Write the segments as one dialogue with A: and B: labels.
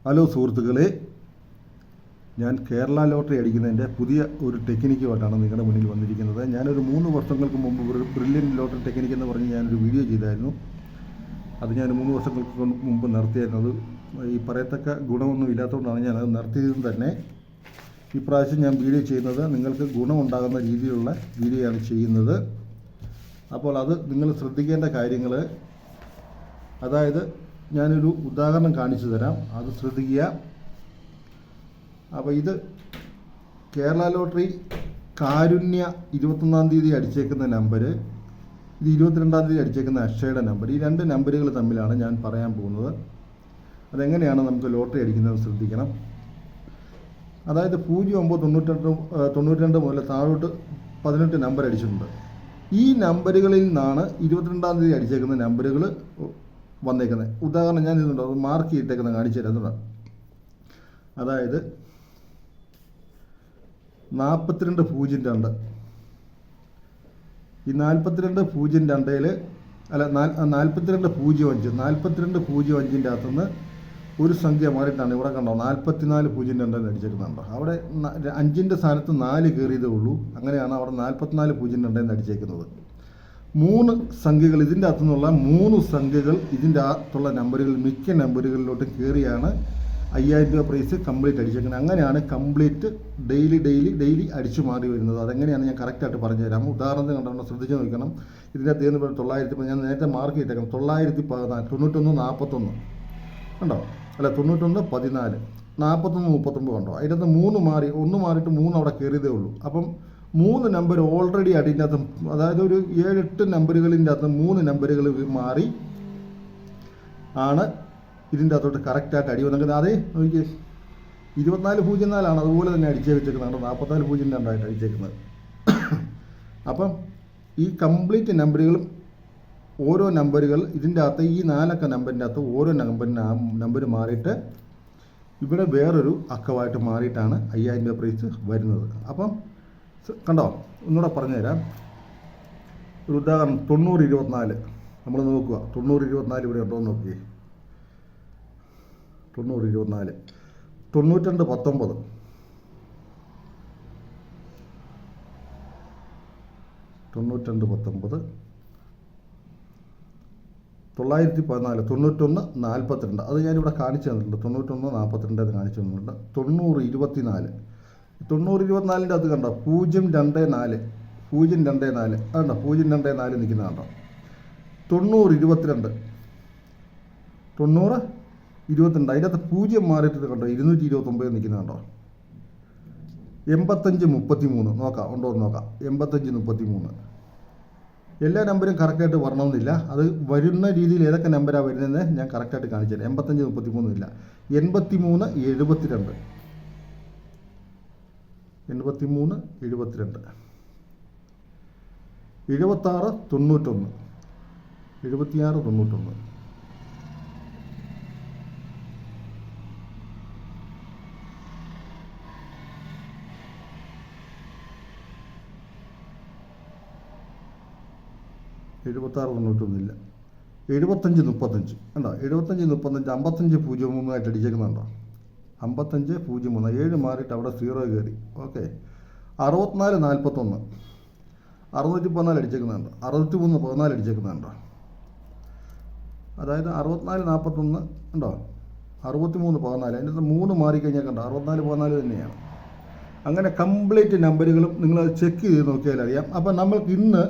A: Hello സുഹൃത്തുക്കളെ, ഞാൻ Kerala lottery അടിക്കുന്നതിൻ്റെ പുതിയ ഒരു ടെക്നിക്കുമായിട്ടാണ് നിങ്ങളുടെ മുന്നിൽ വന്നിരിക്കുന്നത്. ഞാനൊരു 3 വർഷങ്ങൾക്ക് മുമ്പ് ഒരു ബ്രില്യൻ്റ് ലോട്ടറി ടെക്നിക്ക് എന്ന് പറഞ്ഞ് ഞാനൊരു വീഡിയോ ചെയ്തായിരുന്നു. അത് ഞാൻ 3 വർഷങ്ങൾക്ക് മുമ്പ് നിർത്തിയായിരുന്നു. അത് ഈ പറയത്തക്ക ഗുണമൊന്നും ഇല്ലാത്തതുകൊണ്ടാണ് ഞാനത് നിർത്തിയതും തന്നെ. ഇപ്രാവശ്യം ഞാൻ വീഡിയോ ചെയ്യുന്നത് നിങ്ങൾക്ക് ഗുണമുണ്ടാകുന്ന രീതിയിലുള്ള വീഡിയോയാണ് ചെയ്യുന്നത്. അപ്പോൾ അത് നിങ്ങൾ ശ്രദ്ധിക്കേണ്ട കാര്യങ്ങൾ, അതായത് ഞാനൊരു ഉദാഹരണം കാണിച്ചു തരാം, അത് ശ്രദ്ധിക്കുക. അപ്പോൾ ഇത് കേരള ലോട്ടറി കാരുണ്യ 21-ാം തീയതി അടിച്ചേക്കുന്ന നമ്പർ, ഇത് 22-ാം തീയതി അടിച്ചേക്കുന്ന അക്ഷയുടെ നമ്പർ. ഈ 2 നമ്പറുകൾ തമ്മിലാണ് ഞാൻ പറയാൻ പോകുന്നത്. അതെങ്ങനെയാണ് നമുക്ക് ലോട്ടറി അടിക്കുന്നത് ശ്രദ്ധിക്കണം. അതായത് 0992 മുതൽ താഴോട്ട് 18 നമ്പർ അടിച്ചിട്ടുണ്ട്. ഈ നമ്പറുകളിൽ നിന്നാണ് 22-ാം തീയതി അടിച്ചേക്കുന്ന നമ്പറുകൾ വന്നേക്കുന്നത്. ഉദാഹരണം ഞാൻ ഇതുണ്ട്, അത് മാർക്ക് ചെയ്തിട്ടേക്കുന്നത് കാണിച്ചു തരുന്നതാണ്. അതായത് 4202, ഈ 4202 അല്ല 4205, 4205 അകത്തുനിന്ന് ഒരു സംഖ്യ മാറിയിട്ടാണ് ഇവിടെ കണ്ടോ 4402 അടിച്ചേക്കുന്നുണ്ടോ. അവിടെ 5-ൻ്റെ സ്ഥാനത്ത് 4 കയറിയതേ ഉള്ളൂ. അങ്ങനെയാണ് അവിടെ 4402 അടിച്ചേക്കുന്നത്. 3 സംഖ്യകൾ, ഇതിൻ്റെ അകത്തുനിന്നുള്ള 3 സംഖ്യകൾ ഇതിൻ്റെ അകത്തുള്ള നമ്പറുകൾ മിക്ക നമ്പറുകളിലോട്ട് കയറിയാണ് 5000 രൂപ പ്രൈസ് കംപ്ലീറ്റ് അടിച്ചേക്കുന്നത്. അങ്ങനെയാണ് കംപ്ലീറ്റ് ഡെയിലി അടിച്ചു മാറി വരുന്നത്. അതെങ്ങനെയാണ് ഞാൻ കറക്റ്റായിട്ട് പറഞ്ഞുതരാം. ഉദാഹരണത്തിന് കണ്ടോ, ശ്രദ്ധിച്ച് നോക്കണം. ഇതിൻ്റെ അകത്ത് എന്ന് പറയുന്നത് 900, ഞാൻ നേരത്തെ മാർക്ക് ചെയ്തേക്കണം 914, 9141 കണ്ടോ, അല്ല 9114, 4139 കണ്ടോ. അതിൻ്റെ അകത്ത് 3 മാറി, 1 മാറിയിട്ട് 3 അവിടെ കയറിയതേ ഉള്ളൂ. അപ്പം 3 നമ്പർ ഓൾറെഡി അതിൻ്റെ അകത്ത്, അതായത് ഒരു 7-8 നമ്പറുകളിൻ്റെ അകത്ത് 3 നമ്പറുകൾ മാറി ആണ് ഇതിൻ്റെ അകത്തോട്ട് കറക്റ്റായിട്ട് അടി വന്നത്. അതേ നോക്കി 2404 അതുപോലെ തന്നെ അടിച്ചേ വെച്ചേക്കുന്നത്. 4402 അടിച്ചേക്കുന്നത്. അപ്പം ഈ കംപ്ലീറ്റ് നമ്പറുകളും ഓരോ നമ്പറുകൾ ഇതിൻ്റെ അകത്ത്, ഈ 4 അക്ക നമ്പറിൻ്റെ അകത്ത് ഓരോ നമ്പർ മാറിയിട്ട് ഇവിടെ വേറൊരു അക്കമായിട്ട് മാറിയിട്ടാണ് 5000 രൂപ പ്രൈസ് വരുന്നത്. അപ്പം കണ്ടോ, ഒന്നുകൂടെ പറഞ്ഞുതരാം. ഒരു ഉദാഹരണം 9024 നമ്മൾ നോക്കുക. 9024 ഇവിടെ ഉണ്ടോ എന്ന് നോക്കിയേ. 9024, 9219, 9219, 914, 9142. അത് ഞാനിവിടെ കാണിച്ചു തന്നിട്ടുണ്ട്. 9142 അത് കാണിച്ചു തന്നിട്ടുണ്ട്. 9024, 9024 അത് കണ്ടോ 024, 024 അതുണ്ടോ 024 നിൽക്കുന്ന കണ്ടോ. 9022, 9022 അതിൻ്റെ അകത്ത് 0 മാറിയിട്ട് കണ്ടോ 229 നിൽക്കുന്ന കണ്ടോ. 8533 നോക്കാം, ഉണ്ടോ എന്ന് നോക്കാം. 8533 എല്ലാ നമ്പരും കറക്റ്റായിട്ട് വരണമെന്നില്ല. അത് വരുന്ന രീതിയിൽ ഏതൊക്കെ നമ്പരാണ് വരുന്നതെന്ന് ഞാൻ കറക്റ്റായിട്ട് കാണിച്ചു തരാം. 8533 ഇല്ല. 8372, 8372, 7691, 7691, 7691 ഇല്ല. 7535 ഉണ്ടോ. 7535, 5503 ആയിട്ട് അടിച്ചേക്കുന്നുണ്ടോ. 5503, 7 മാറിയിട്ട് അവിടെ 0 കയറി. ഓക്കെ. 6441, 614 അടിച്ചേക്കുന്നുണ്ടോ. 6314 അടിച്ചേക്കുന്നുണ്ടോ. അതായത് 6441 ഉണ്ടോ, 6314. അതിൻ്റെ 3 മാറിക്കഴിഞ്ഞാൽ കണ്ടോ 6414 തന്നെയാണ്. അങ്ങനെ കംപ്ലീറ്റ് നമ്പറുകളും നിങ്ങളത് ചെക്ക് ചെയ്ത് നോക്കിയാൽ അറിയാം. അപ്പം നമ്മൾക്ക് ഇന്ന്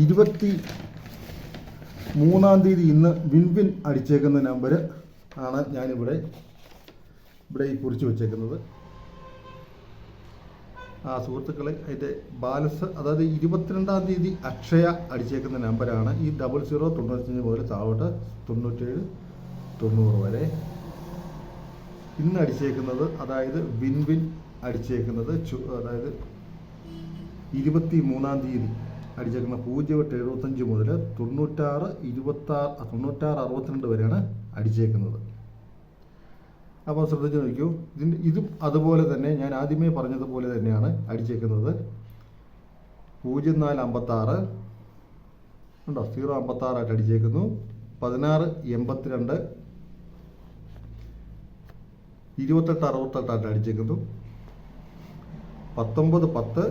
A: 23-ാം തീയതി ഇന്ന് വിൻ അടിച്ചേക്കുന്ന നമ്പർ ആണ് ഞാനിവിടെ ഈ കുറിച്ച് വെച്ചേക്കുന്നത്. സുഹൃത്തുക്കളെ, അതിൻ്റെ ബാലൻസ്, അതായത് 22-ാം തീയതി അക്ഷയ അടിച്ചേക്കുന്ന നമ്പറാണ് ഈ 0095 മുതൽ താഴോട്ട് 97 90 വരെ. ഇന്ന് അടിച്ചേക്കുന്നത്, അതായത് വിൻ അടിച്ചേക്കുന്നത്, അതായത് 23-ാം തീയതി അടിച്ചേക്കുന്ന 0875 മുതൽ 9662 വരെയാണ് അടിച്ചേക്കുന്നത്. അപ്പോൾ ശ്രദ്ധിച്ച് നോക്കൂ. ഇതും അതുപോലെ തന്നെ ഞാൻ ആദ്യമേ പറഞ്ഞതുപോലെ തന്നെയാണ് അടിച്ചേക്കുന്നത്. 0456 ഉണ്ടോ, 056 ആയിട്ട് അടിച്ചേക്കുന്നു. 1682, 2868 അടിച്ചേക്കുന്നു. 1910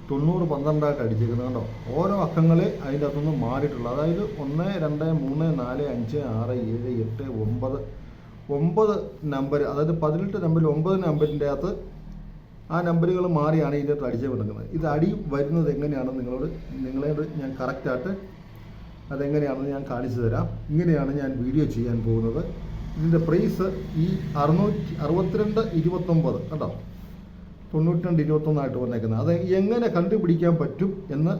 A: 9012 അടിച്ചേക്കുന്നത് കണ്ടോ. ഓരോ അക്കങ്ങളെ അതിൻ്റെ അകത്തുനിന്ന് മാറിയിട്ടുള്ളൂ. അതായത് 1 2 3 4 5 6 7 8 9 നമ്പർ, അതായത് 18 നമ്പറിൽ 9 നമ്പറിൻ്റെ അകത്ത് ആ നമ്പറുകൾ മാറിയാണ് ഇതിൻ്റെ അകത്ത് അടിച്ചു കൊടുക്കുന്നത്. ഇത് അടി വരുന്നത് എങ്ങനെയാണെന്ന് നിങ്ങളോട് ഞാൻ കറക്റ്റായിട്ട് അതെങ്ങനെയാണെന്ന് ഞാൻ കാണിച്ചു തരാം. ഇങ്ങനെയാണ് ഞാൻ വീഡിയോ ചെയ്യാൻ പോകുന്നത്. ഇതിൻ്റെ പ്രൈസ് ഈ 662.29 കേട്ടോ, 92.21 വന്നേക്കുന്നത്. അത് എങ്ങനെ കണ്ടുപിടിക്കാൻ പറ്റും എന്ന്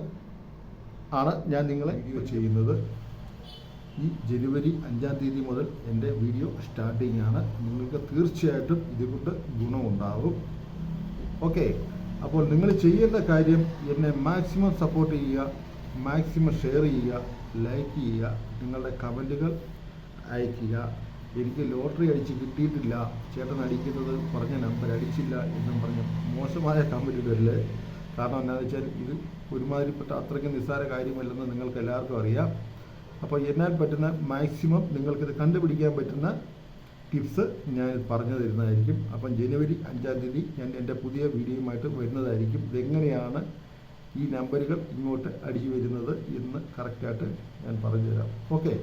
A: ആണ് ഞാൻ നിങ്ങളെ വീഡിയോ ചെയ്യുന്നത്. ഈ ജനുവരി 5-ാം തീയതി മുതൽ എൻ്റെ വീഡിയോ സ്റ്റാർട്ടിംഗ് ആണ്. നിങ്ങൾക്ക് തീർച്ചയായിട്ടും ഇതുകൊണ്ട് ഗുണമുണ്ടാകും. ഓക്കെ, അപ്പോൾ നിങ്ങൾ ചെയ്യേണ്ട കാര്യം എന്നെ മാക്സിമം സപ്പോർട്ട് ചെയ്യുക, മാക്സിമം ഷെയർ ചെയ്യുക, ലൈക്ക് ചെയ്യുക, നിങ്ങളുടെ കമൻറ്റുകൾ അയയ്ക്കുക. എനിക്ക് ലോട്ടറി അടിച്ച് കിട്ടിയിട്ടില്ല, ചേട്ടൻ അടിക്കുന്നത് പറഞ്ഞ നമ്പർ അടിച്ചില്ല എന്നും പറഞ്ഞ് മോശമായ കമൻറ്റ് ഇടരുത്. കാരണം എന്താണെന്ന് വെച്ചാൽ ഇത് ഒരുമാതിരിപ്പെട്ട അത്രയ്ക്ക് നിസ്സാര കാര്യമല്ലെന്ന് നിങ്ങൾക്ക് എല്ലാവർക്കും അറിയാം. അപ്പോൾ എന്നാൽ പറ്റുന്ന മാക്സിമം നിങ്ങൾക്കിത് കണ്ടുപിടിക്കാൻ പറ്റുന്ന ടിപ്സ് ഞാൻ പറഞ്ഞു തരുന്നതായിരിക്കും. അപ്പം ജനുവരി 5-ാം തീയതി ഞാൻ എൻ്റെ പുതിയ വീഡിയോയുമായിട്ട് വരുന്നതായിരിക്കും. ഇതെങ്ങനെയാണ് ഈ നമ്പറുകൾ ഇങ്ങോട്ട് അടിച്ചു വരുന്നത് എന്ന് കറക്റ്റായിട്ട് ഞാൻ പറഞ്ഞു തരാം. ഓക്കെ.